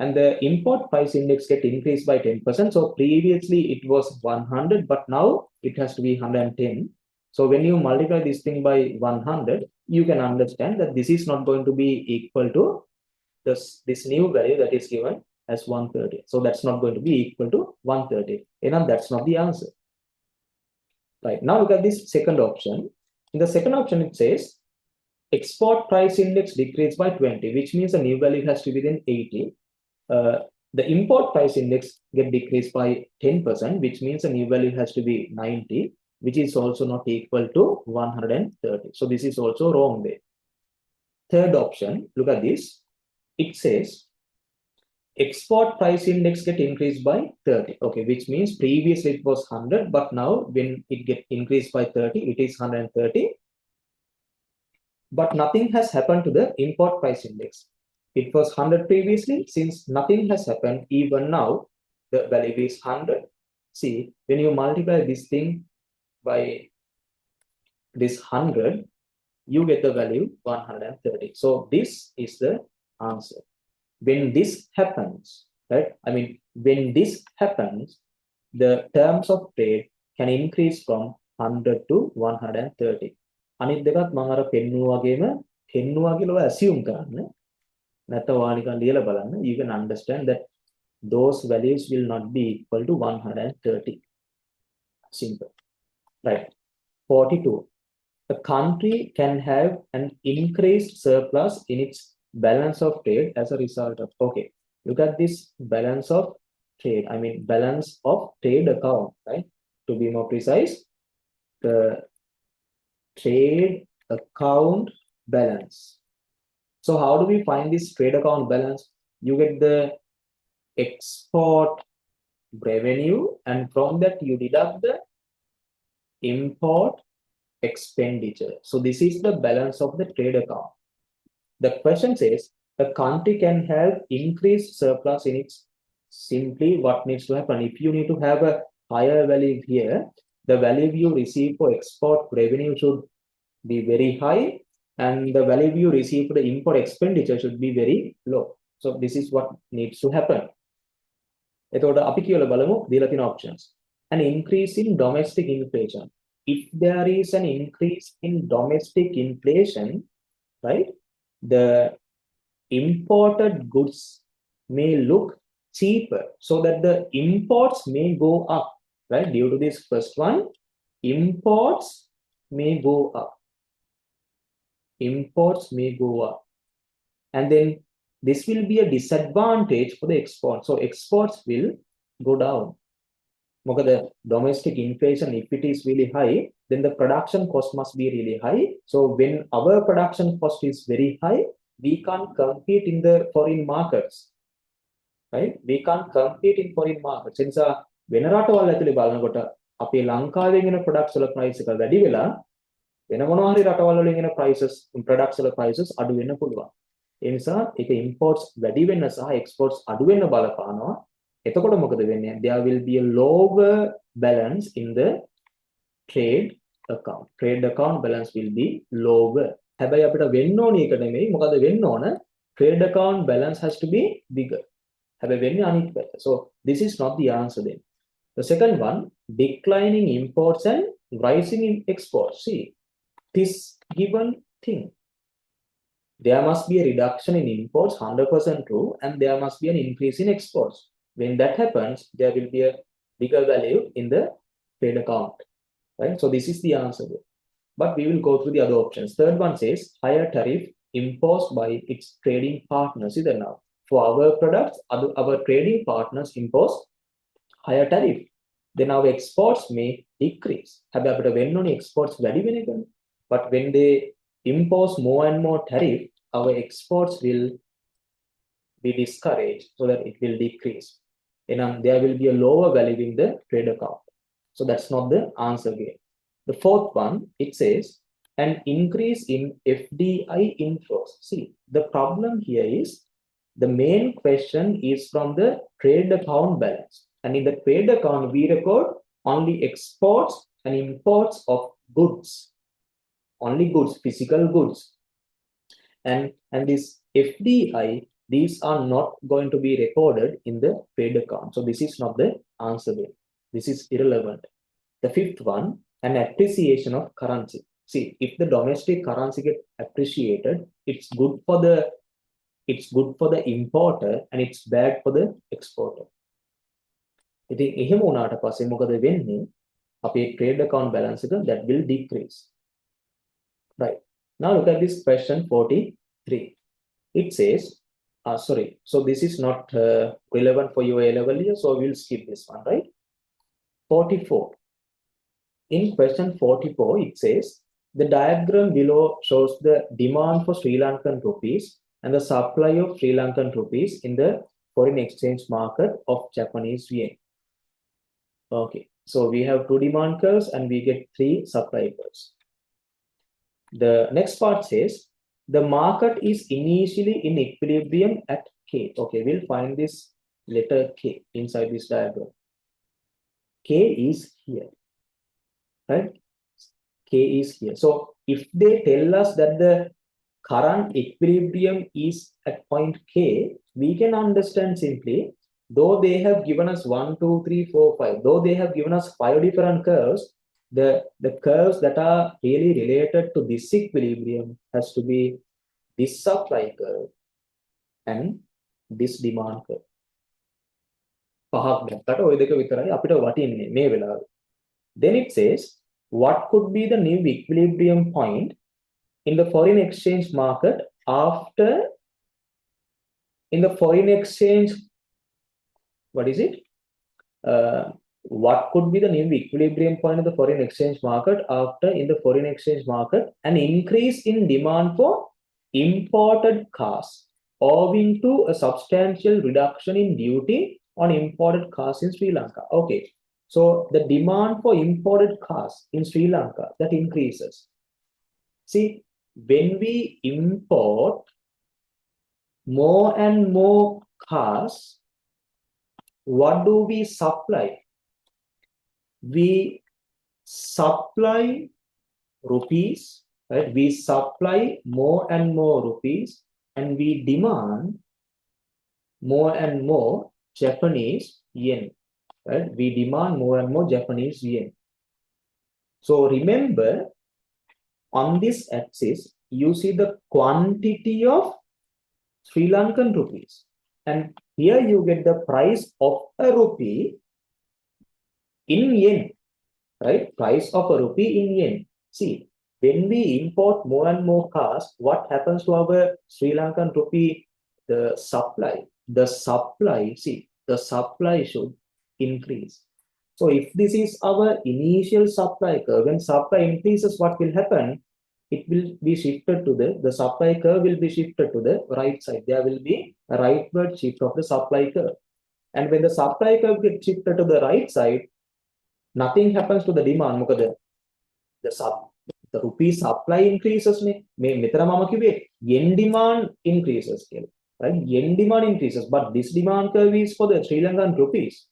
S1: And the import price index get increased by 10%. So previously it was 100, but now it has to be 110. So when you multiply this thing by 100, you can understand that this is not going to be equal to this new value that is given as 130. So that's not going to be equal to 130. And that's not the answer. Right, now look at this second option. In the second option, it says export price index decreased by 20, which means the new value has to be within 80. The import price index get decreased by 10%, which means the new value has to be 90, which is also not equal to 130. So this is also wrong way. Third option, look at this. It says export price index get increased by 30. Okay, which means previously it was 100, but now when it get increased by 30, it is 130. But nothing has happened to the import price index. It was 100 previously. Since nothing has happened, even now the value is 100. See, when you multiply this thing by this 100, you get the value 130. So this is the answer. When this happens, right? I mean, when this happens, the terms of trade can increase from 100 to 130. අනිත් දෙකත් මම අර පෙන්නුවා කියලා assume කරන්න. නැත්නම් ඔයා නිකන් ලියලා බලන්න. You can understand that those values will not be equal to 130. Simple. Right. 42. A country can have an increased surplus in its balance of trade as a result of, okay, look at this balance of trade. I mean, balance of trade account, right? To be more precise, the trade account balance. So how do we find this trade account balance? You get the export revenue, and from that you deduct the import expenditure. So this is the balance of the trade account. The question says a country can have increased surplus in its, simply what needs to happen. If you need to have a higher value here, the value you receive for export revenue should be very high, and the value you receive for the import expenditure should be very low. So this is what needs to happen. එතකොට අපි කියලා බලමු දීලා තියෙන options. An increase in domestic inflation. If there is an increase in domestic inflation, right, the imported goods may look cheaper, so that the imports may go up, right? Due to this first one, imports may go up. Imports may go up. And then this will be a disadvantage for the export. So exports will go down. Because the domestic inflation, if it is really high, then the production cost must be really high. So when our production cost is very high, we can't compete in the foreign markets, right? We can't compete in foreign markets. Since වෙන රටවල් ඇතුලේ බලනකොට අපේ ලංකාවෙන් එන products වල price එක වැඩි වෙලා වෙන මොනවා හරි රටවල් වලින් එන prices, products වල prices අඩු වෙන්න පුළුවන්. ඒ නිසා ඒක imports වැඩි වෙන්න සහ exports අඩු වෙන්න බලපානවා. එතකොට මොකද වෙන්නේ? There will be a lower balance in the trade account. Trade account balance will be lower. හැබැයි අපිට වෙන්න ඕනේ ඒක නෙමෙයි. මොකද වෙන්න ඕන? Trade account balance has to be bigger. හැබැයි වෙන්නේ අනිත් පැත්ත. So this is not the answer then. The second one, declining imports and rising in exports. See, this given thing, there must be a reduction in imports, 100% true, and there must be an increase in exports. When that happens, there will be a bigger value in the trade account, right? So this is the answer there. But we will go through the other options. Third one says higher tariff imposed by its trading partners. Either now, for our products, our trading partners impose higher tariff. Then our exports may decrease. හැබැයි අපිට වෙන්න ඕනේ exports වැඩි වෙන එකනේ. But when they impose more and more tariff, our exports will be discouraged, so that it will decrease. And there will be a lower value in the trade account. So that's not the answer here. The fourth one, it says an increase in FDI inflows. See, the problem here is the main question is from the trade account balance. And in the trade account, we record only exports and imports of goods. Only goods, physical goods. And this FDI, these are not going to be recorded in the trade account. So this is not the answer there. This is irrelevant. The fifth one, an appreciation of currency. See, if the domestic currency gets appreciated, it's good for the importer and it's bad for the exporter. ඉතින් එහෙම වුණාට පස්සේ මොකද වෙන්නේ? අපේ trade account balance එක that will decrease. Right. Now look at this question 43. It says, sorry, so this is not relevant for your A-level here, so we'll skip this one, right? 44. In question 44, it says, the diagram below shows the demand for Sri Lankan rupees and the supply of Sri Lankan rupees in the foreign exchange market of Japanese yen. Okay, so we have two demand curves and we get three supply curves. The next part says, the market is initially in equilibrium at K. Okay, we'll find this letter K inside this diagram. K is here, right? K is here. So if they tell us that the current equilibrium is at point K, we can understand simply, though they have given us 1, 2, 3, 4, 5, though they have given us 5 different curves, the curves that are really related to this equilibrium has to be this supply curve and this demand curve. පහක් දැක්කට ওই දෙක විතරයි අපිට වටින්නේ මේ වෙලාවේ. Then it says, what could be the new equilibrium point in the foreign exchange market after, in the foreign exchange, what is it? what could be the new equilibrium point of the foreign exchange market after in the foreign exchange market an increase in demand for imported cars owing to a substantial reduction in duty on imported cars in Sri Lanka. Okay, so the demand for imported cars in Sri Lanka, that increases. See, when we import more and more cars, what do we supply? We supply rupees, right? We supply more and more rupees, and we demand more and more Japanese yen, right? We demand more and more Japanese yen. So remember, on this axis, you see the quantity of Sri Lankan rupees, and here you get the price of a rupee in yen, right? Price of a rupee in yen. See, when we import more and more cars, what happens to our Sri Lankan rupee? The supply, see, the supply should increase. So if this is our initial supply curve, when supply increases, what will happen? It will be shifted to the supply curve will be shifted to the right side. There will be a rightward shift of the supply curve. And when the supply curve gets shifted to the right side, nothing happens to the demand. The rupee supply increases. Yen demand increases. Right? Yen demand increases, but this demand curve is for the Sri Lankan rupees.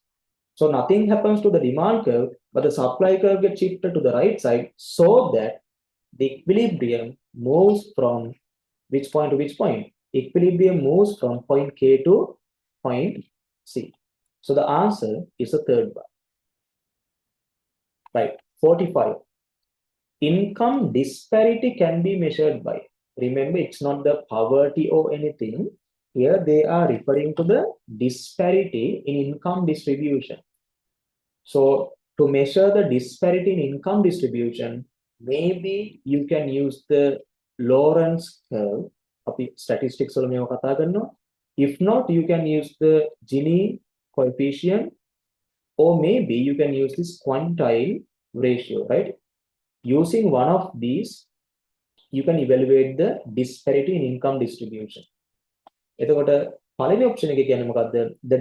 S1: So nothing happens to the demand curve, but the supply curve gets shifted to the right side so that the equilibrium moves from which point to which point? Equilibrium moves from point K to point C. So the answer is the third one. Right, 45. Income disparity can be measured by. Remember, it's not the poverty or anything. Here they are referring to the disparity in income distribution. So to measure the disparity in income distribution, maybe you can use the Lorentz curve. Statistics. If not, you can use the Gini coefficient, or maybe you can use this quantile ratio, right? Using one of these, you can evaluate the disparity in income distribution. The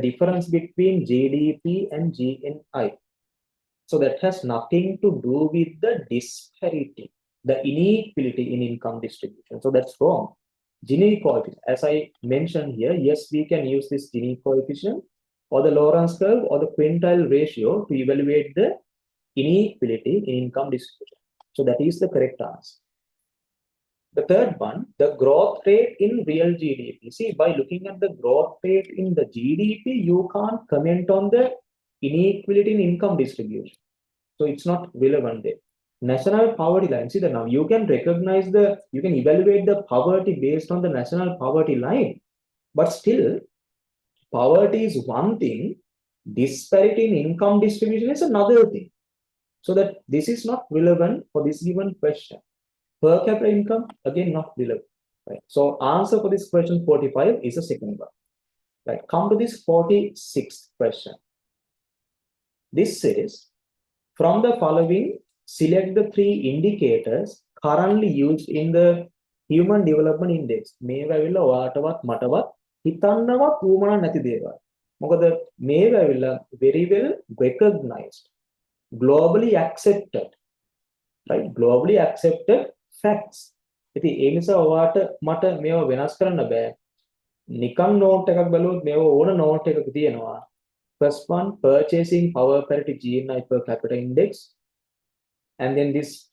S1: difference between GDP and GNI. So that has nothing to do with the disparity, the inequality in income distribution. So that's wrong. Gini coefficient, as I mentioned here, yes, we can use this Gini coefficient or the Lorentz curve or the quintile ratio to evaluate the inequality in income distribution. So that is the correct answer. The third one, the growth rate in real GDP. See, by looking at the growth rate in the GDP, you can't comment on the inequality in income distribution. So it's not relevant there. National poverty line. See, now you can recognize you can evaluate the poverty based on the national poverty line. But still, poverty is one thing, disparity in income distribution is another thing. So that this is not relevant for this given question. Per capita income, again, not relevant. Right? So answer for this question 45 is the second one. Right? Come to this 46th question. This says, from the following, select the 3 indicators currently used in the Human Development Index. හිතන්නවත් වුමනා නැති දේවල්. මොකද මේවා ඇවිල්ලා very well recognized, globally accepted, right? Globally accepted facts. ඉතින් ඒ නිසා ඔයාට මට මේවා වෙනස් කරන්න බෑ. නිකන් note එකක් බලුවොත් මේව ඕන note එකක තියෙනවා. First one, purchasing power parity GNI per capita index, and then this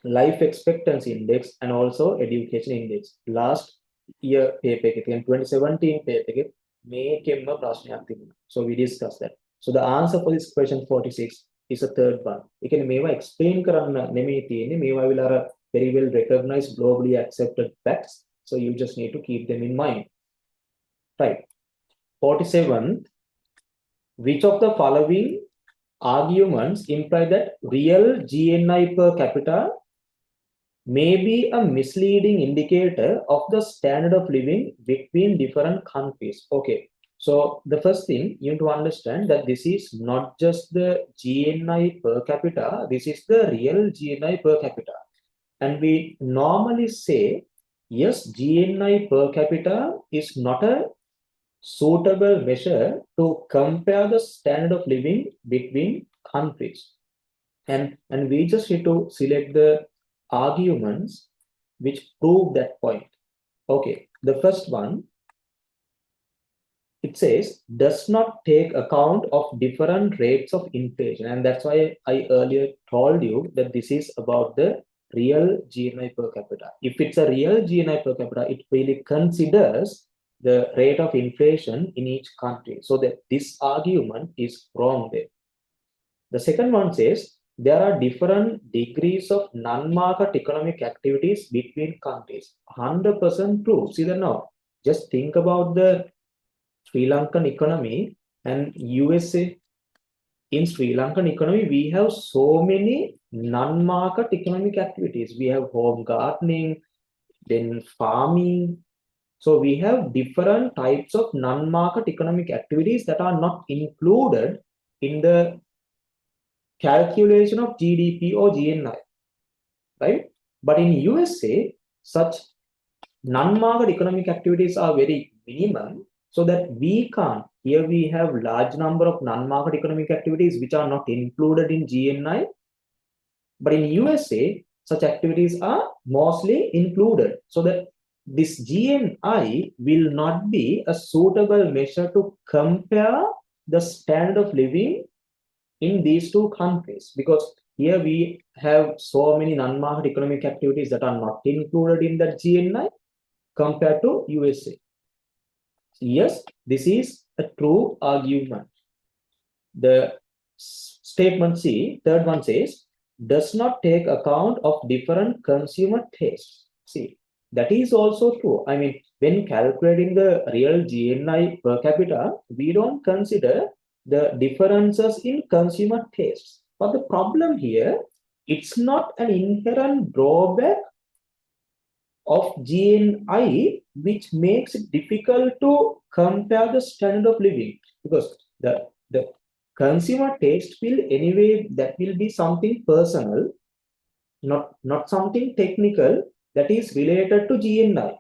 S1: life expectancy index and also education index. Last year paper එකේ 2017 paper එකේ මේකෙන්ම ප්‍රශ්නයක් තිබුණා. So we discussed that. So the answer for this question 46 is a third one. ඒ කියන්නේ මේවා explain කරන්න නෙමෙයි තියෙන්නේ. මේවා විල අර very well recognized, globally accepted facts. So you just need to keep them in mind. Right. 47. Which of the following arguments imply that real GNI per capita may be a misleading indicator of the standard of living between different countries? Okay, So the first thing you need to understand that this is not just the GNI per capita, this is the real GNI per capita. And we normally say, yes, GNI per capita is not a suitable measure to compare the standard of living between countries. And we just need to select the arguments which prove that point. Okay, the first one, it says does not take account of different rates of inflation, and that's why I earlier told you that this is about the real GNI per capita. If it's a real GNI per capita, it really considers the rate of inflation in each country. So that this argument is wrong there. The second one says there are different degrees of non-market economic activities between countries. 100% true. See that now. Just think about the Sri Lankan economy and USA. In Sri Lankan economy, we have so many non-market economic activities. We have home gardening, then farming. So we have different types of non-market economic activities that are not included in the calculation of GDP or GNI, right? But in USA, such non-market economic activities are very minimum, so that we can't. Here we have large number of non-market economic activities which are not included in GNI, but in USA, such activities are mostly included, so that this GNI will not be a suitable measure to compare the standard of living in these two countries, because here we have so many non-market economic activities that are not included in the GNI compared to USA. Yes, this is a true argument. The statement C, third one says, does not take account of different consumer tastes. See, that is also true. I mean, when calculating the real GNI per capita, we don't consider the differences in consumer tastes. But the problem here, it's not an inherent drawback of GNI which makes it difficult to compare the standard of living, because the consumer taste will anyway, that will be something personal, not something technical that is related to GNI.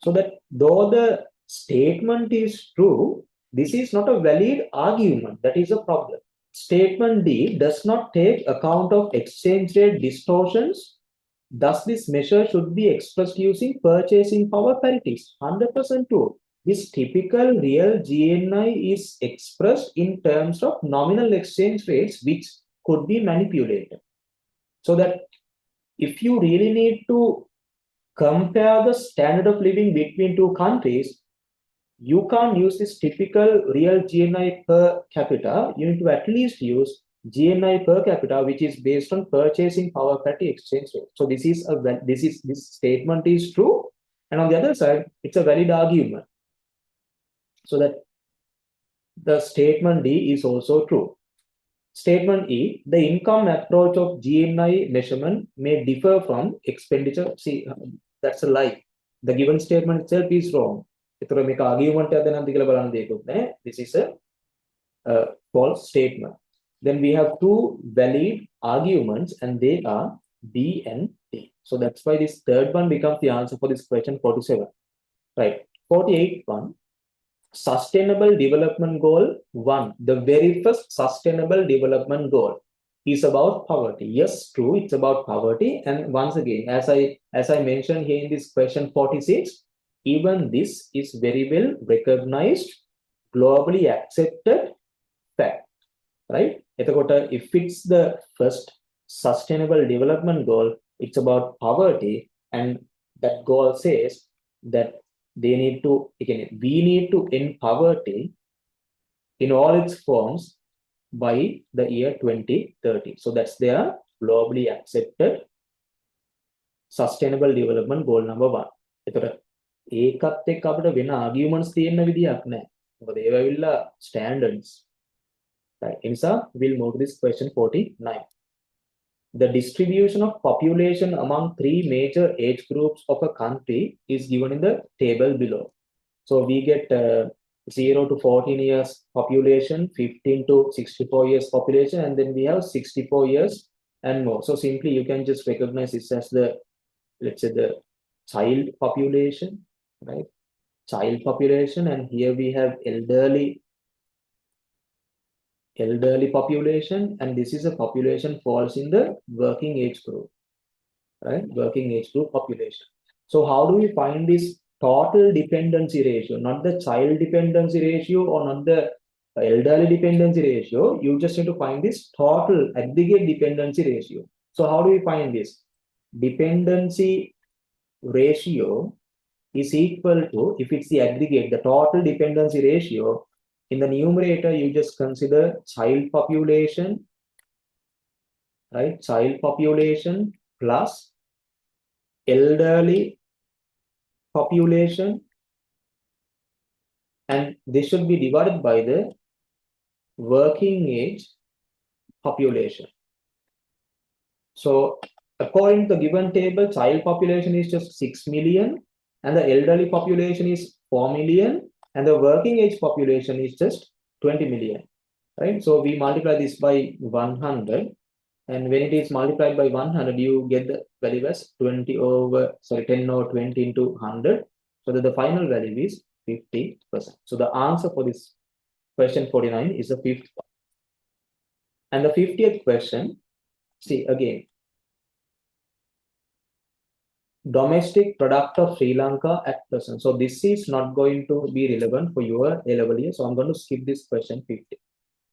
S1: So that though the statement is true, this is not a valid argument. That is a problem. Statement D does not take account of exchange rate distortions. Thus, this measure should be expressed using purchasing power parities. 100% true. This typical real GNI is expressed in terms of nominal exchange rates, which could be manipulated. So that if you really need to compare the standard of living between two countries, you can't use this typical real GNI per capita. You need to at least use GNI per capita, which is based on purchasing power parity exchange rate. So this statement is true, and on the other side, it's a valid argument. So that the statement D is also true. Statement E, the income approach of GNI measurement may differ from expenditure. See, that's a lie. The given statement itself is wrong. This is a false statement. Then we have two valid arguments, and they are B and D. So that's why this third one becomes the answer for this question 47. Right. 48 one. Sustainable Development Goal 1. The very first Sustainable Development Goal is about poverty. Yes, true, it's about poverty. And once again, as I mentioned here in this question 46, even this is very well recognized, globally accepted fact, right? If it's the first Sustainable Development Goal, it's about poverty, and that goal says that we need to end poverty in all its forms by the year 2030. So that's their globally accepted Sustainable Development Goal number 1. ඒකත් එක්ක අපිට වෙන arguments තියෙන්න විදියක් නැහැ. මොකද ඒවා ඇවිල්ලා standards. Right. Insa, we'll move to this question 49. The distribution of population among 3 major age groups of a country is given in the table below. So we get 0 to 14 years population, 15 to 64 years population, and then we have 64 years and more. So simply you can just recognize this as the, let's say, the child population, right? Child population, and here we have elderly population, and this is a population falls in the working age group, right? Working age group population. So how do we find this total dependency ratio, not the child dependency ratio or not the elderly dependency ratio? You just need to find this total aggregate dependency ratio. So how do we find this? Dependency ratio is equal to, if it's the aggregate, the total dependency ratio, in the numerator, you just consider child population, right? Child population plus elderly population, and this should be divided by the working age population. So according to the given table, child population is just 6 million, and the elderly population is 4 million, and the working age population is just 20 million, right? So we multiply this by 100, and when it is multiplied by 100, you get the value as 10 over 20 into 100, so that the final value is 50%. So the answer for this question 49 is the fifth one. And the 50th question, see again, domestic product of Sri Lanka at present. So this is not going to be relevant for your A-level year. So I'm going to skip this question 50.